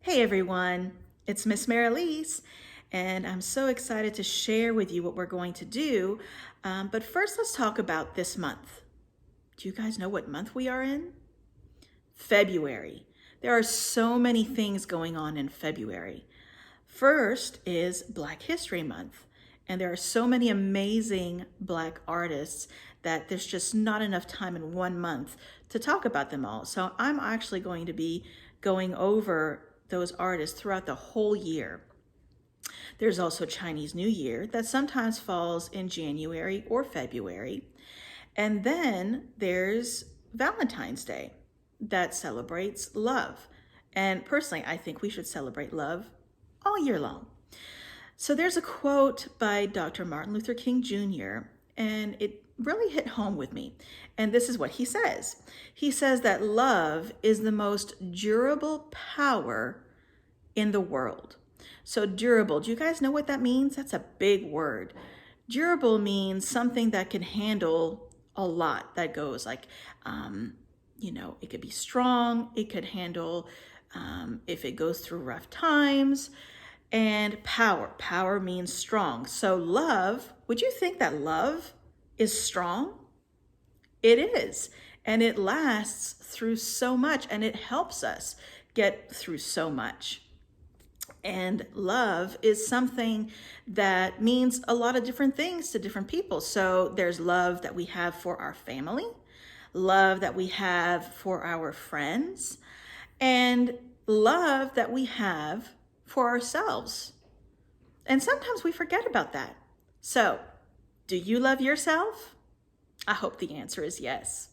Hey everyone, it's Miss Marilise, and I'm so excited to share with you what we're going to do. But first, let's talk about this month. Do you guys know what month we are in? February. There are so many things going on in February. First is Black History Month, and there are so many amazing Black artists that there's just not enough time in one month to talk about them all. So I'm actually going to be going over those artists throughout the whole year. There's also Chinese New Year that sometimes falls in January or February. And then there's Valentine's Day that celebrates love. And personally, I think we should celebrate love all year long. So there's a quote by Dr. Martin Luther King Jr., and it really hit home with me. And this is what he says. He says that love is the most durable power in the world. So durable, do you guys know what that means? That's a big word. Durable means something that can handle a lot that goes like, it could be strong, it could handle if it goes through rough times. And power means strong. So love, would you think that love is strong? It is. And it lasts through so much, and it helps us get through so much. And love is something that means a lot of different things to different people. So there's love that we have for our family, love that we have for our friends, and love that we have for ourselves. And sometimes we forget about that. So, do you love yourself? I hope the answer is yes.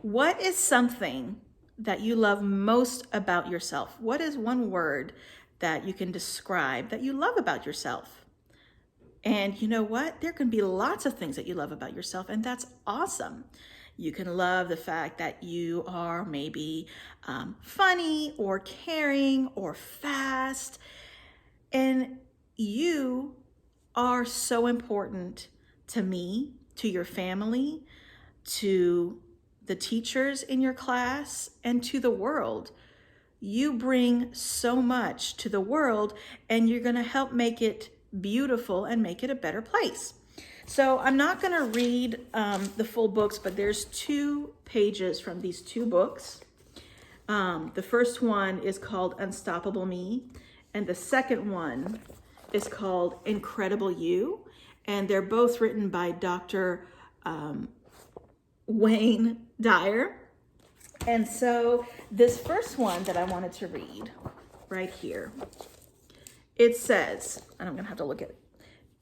What is something that you love most about yourself? What is one word that you can describe that you love about yourself? And you know what? There can be lots of things that you love about yourself, and that's awesome. You can love the fact that you are maybe funny or caring or fast. And you are so important to me, to your family, to the teachers in your class, and to the world. You bring so much to the world, and you're going to help make it beautiful and make it a better place. So I'm not going to read the full books, but there's 2 pages from these 2 books. The first one is called Unstoppable Me, and the second one is called Incredible You. And they're both written by Dr. Wayne Dyer. And so this first one that I wanted to read right here, it says, and I'm going to have to look at it.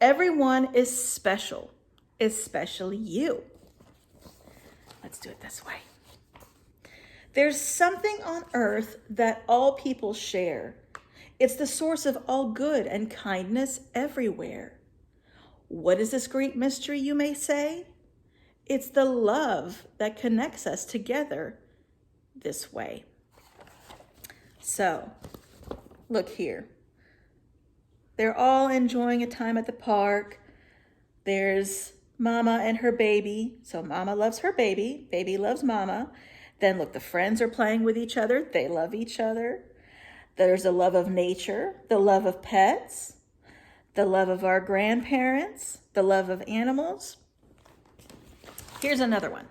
Everyone is special, especially you. Let's do it this way. There's something on earth that all people share. It's the source of all good and kindness everywhere. What is this great mystery, you may say? It's the love that connects us together this way. So, look here. They're all enjoying a time at the park. There's Mama and her baby. So Mama loves her baby. Baby loves Mama. Then look, the friends are playing with each other. They love each other. There's a love of nature, the love of pets, the love of our grandparents, the love of animals. Here's another one.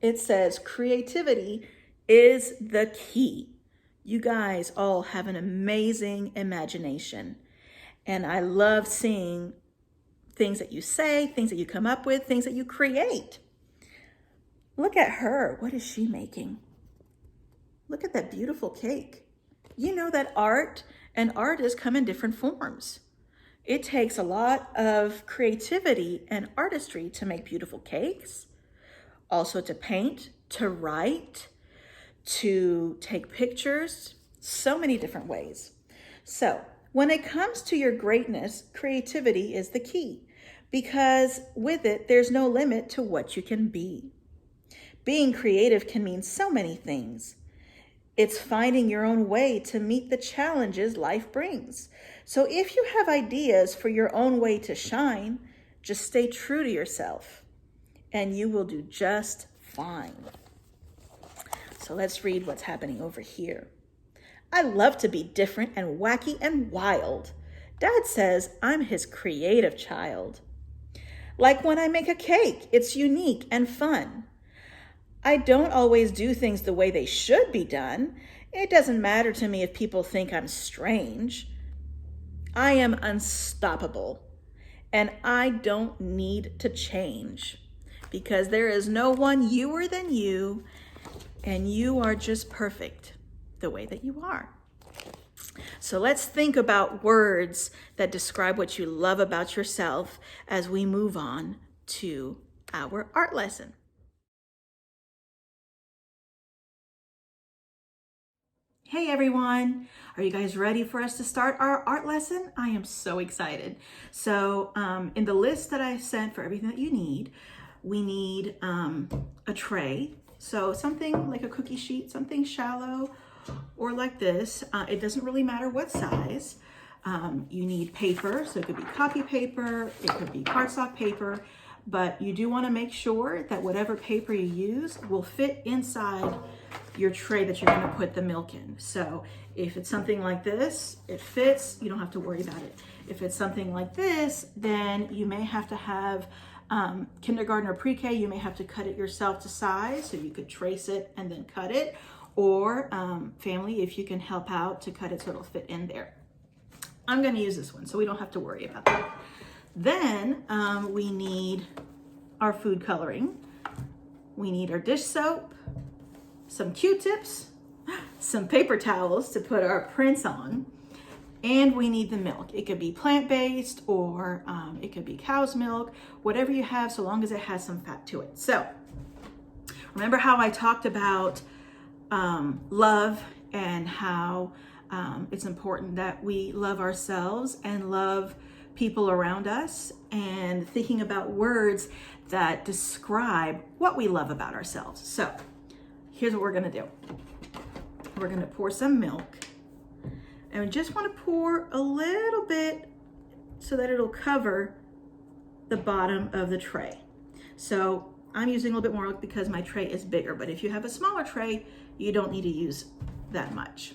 It says, creativity is the key. You guys all have an amazing imagination. And I love seeing things that you say, things that you come up with, things that you create. Look at her. What is she making? Look at that beautiful cake. You know that art and artists come in different forms. It takes a lot of creativity and artistry to make beautiful cakes, also to paint, to write, to take pictures, so many different ways. So when it comes to your greatness, creativity is the key, because with it, there's no limit to what you can be. Being creative can mean so many things. It's finding your own way to meet the challenges life brings. So if you have ideas for your own way to shine, just stay true to yourself and you will do just fine. So let's read what's happening over here. I love to be different and wacky and wild. Dad says I'm his creative child. Like when I make a cake, it's unique and fun. I don't always do things the way they should be done. It doesn't matter to me if people think I'm strange. I am unstoppable, and I don't need to change because there is no one youer than you, and you are just perfect the way that you are. So let's think about words that describe what you love about yourself as we move on to our art lesson. Hey everyone, are you guys ready for us to start our art lesson? I am so excited. So in the list that I sent for everything that you need, we need a tray. So something like a cookie sheet, something shallow or like this. It doesn't really matter what size. You need paper, so it could be copy paper, it could be cardstock paper, but you do want to make sure that whatever paper you use will fit inside your tray that you're going to put the milk in. So if it's something like this, it fits, you don't have to worry about it. If it's something like this, then you may have to have kindergarten or pre-K, you may have to cut it yourself to size, so you could trace it and then cut it, or family, if you can help out to cut it so it'll fit in there. I'm going to use this one, so we don't have to worry about that. Then we need our food coloring. We need our dish soap, some Q-tips, some paper towels to put our prints on, and we need the milk. It could be plant-based or it could be cow's milk, whatever you have, so long as it has some fat to it. So remember how I talked about love and how it's important that we love ourselves and love people around us, and thinking about words that describe what we love about ourselves. So here's what we're gonna do. We're gonna pour some milk, and we just wanna pour a little bit so that it'll cover the bottom of the tray. So I'm using a little bit more milk because my tray is bigger, but if you have a smaller tray, you don't need to use that much.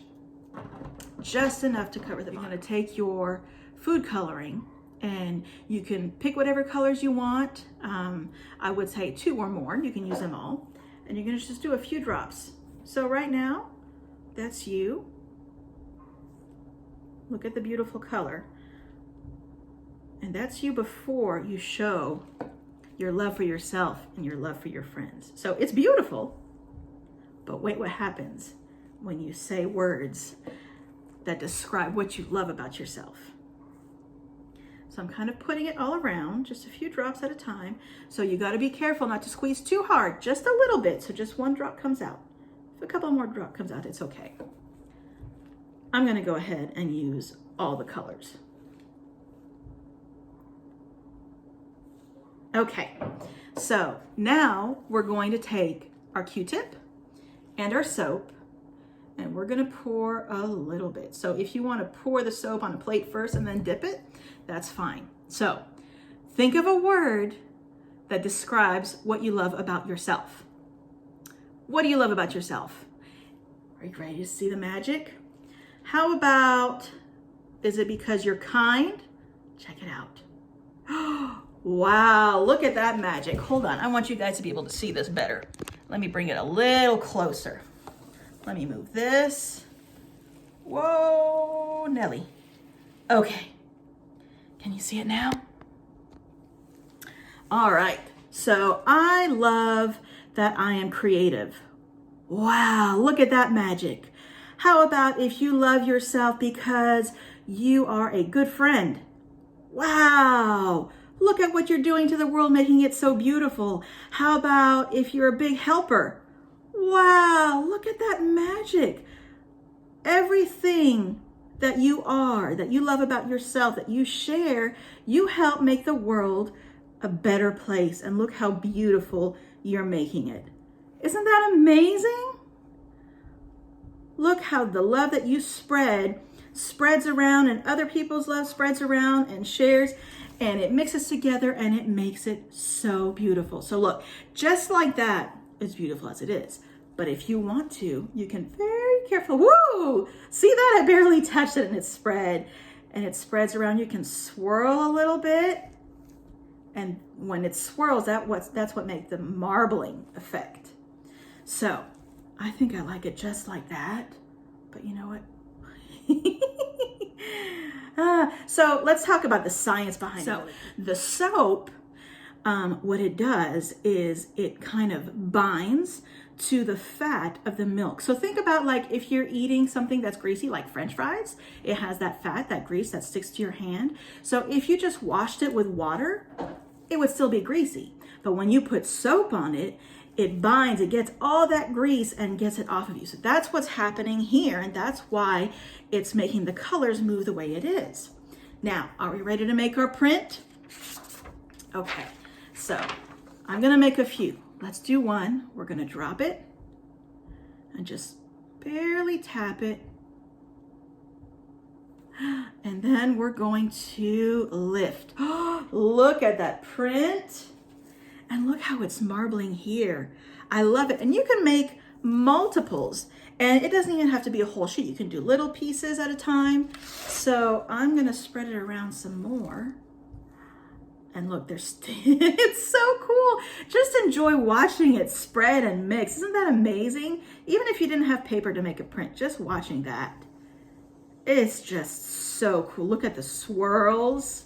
Just enough to cover them. You're gonna take your food coloring, and you can pick whatever colors you want. I would say 2 or more, you can use them all. And you're gonna just do a few drops. So right now, that's you. Look at the beautiful color. And that's you before you show your love for yourself and your love for your friends. So it's beautiful, but wait what happens when you say words that describe what you love about yourself. So I'm kind of putting it all around, just a few drops at a time. So you got to be careful not to squeeze too hard, just a little bit, so just 1 drop comes out. If a couple more drop comes out, it's okay. I'm going to go ahead and use all the colors. Okay, so now we're going to take our Q-tip and our soap, and we're gonna pour a little bit. So if you wanna pour the soap on a plate first and then dip it, that's fine. So think of a word that describes what you love about yourself. What do you love about yourself? Are you ready to see the magic? How about, is it because you're kind? Check it out. Wow, look at that magic. Hold on, I want you guys to be able to see this better. Let me bring it a little closer. Let me move this. Whoa, Nelly. Okay, can you see it now? All right, so I love that I am creative. Wow, look at that magic. How about if you love yourself because you are a good friend? Wow, look at what you're doing to the world, making it so beautiful. How about if you're a big helper? Wow, look at that magic. Everything that you are, that you love about yourself, that you share, you help make the world a better place. And look how beautiful you're making it. Isn't that amazing? Look how the love that you spreads around, and other people's love spreads around and shares, and it mixes together and it makes it so beautiful. So look, just like that, as beautiful as it is, But if you want to, you can very carefully, woo! See that? I barely touched it and it spread. And it spreads around. You can swirl a little bit. And when it swirls, that's what makes the marbling effect. So I think I like it just like that. But you know what? So let's talk about the science behind it. So the soap, what it does is it kind of binds to the fat of the milk. So think about like if you're eating something that's greasy, like French fries, it has that fat, that grease that sticks to your hand. So if you just washed it with water, it would still be greasy. But when you put soap on it, it binds, it gets all that grease and gets it off of you. So that's what's happening here. And that's why it's making the colors move the way it is. Now, are we ready to make our print? Okay, so I'm gonna make a few. Let's do one. We're gonna drop it and just barely tap it. And then we're going to lift. Look at that print. And look how it's marbling here. I love it. And you can make multiples. And it doesn't even have to be a whole sheet. You can do little pieces at a time. So I'm gonna spread it around some more. And look, it's so cool. Just enjoy watching it spread and mix. Isn't that amazing? Even if you didn't have paper to make a print, just watching that. It's just so cool. Look at the swirls.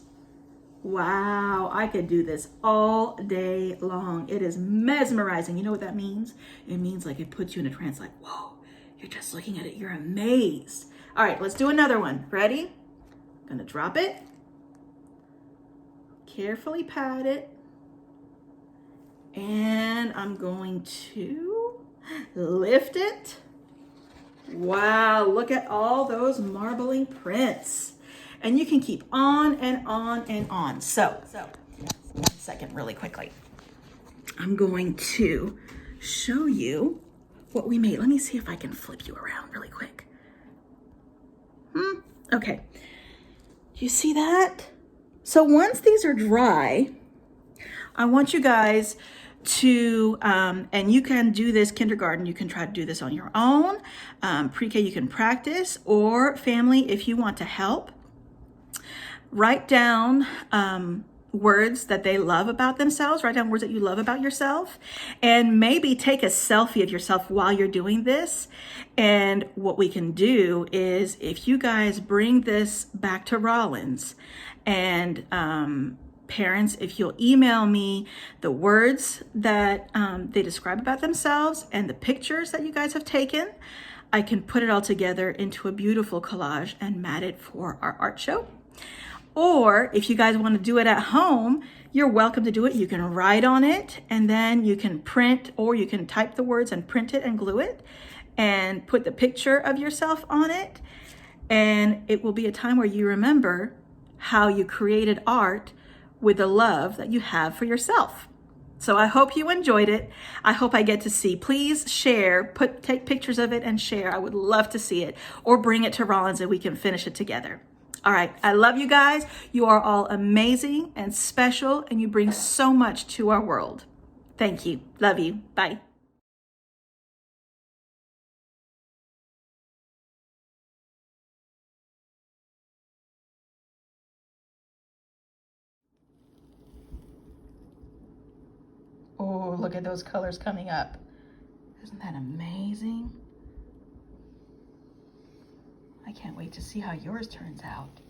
Wow, I could do this all day long. It is mesmerizing. You know what that means? It means like it puts you in a trance like, whoa, you're just looking at it. You're amazed. All right, let's do another one. Ready? I'm gonna drop it. Carefully pat it. And I'm going to lift it. Wow, look at all those marbling prints. And you can keep on and on and on. So 1 second, really quickly. I'm going to show you what we made. Let me see if I can flip you around really quick. Okay, you see that? So once these are dry, I want you guys to, and you can do this kindergarten, you can try to do this on your own. Pre-K, you can practice, or family, if you want to help. Write down words that they love about themselves. Write down words that you love about yourself. And maybe take a selfie of yourself while you're doing this. And what we can do is if you guys bring this back to Rollins and parents, if you'll email me the words that they describe about themselves and the pictures that you guys have taken, I can put it all together into a beautiful collage and mat it for our art show. Or if you guys want to do it at home, you're welcome to do it. You can write on it and then you can print, or you can type the words and print it and glue it and put the picture of yourself on it. And it will be a time where you remember how you created art with the love that you have for yourself. So I hope you enjoyed it. I hope I get to see. Please share, take pictures of it and share. I would love to see it, or bring it to Rollins and we can finish it together. All right, I love you guys. You are all amazing and special, and you bring so much to our world. Thank you. Love you. Bye. Oh, look at those colors coming up. Isn't that amazing? I can't wait to see how yours turns out.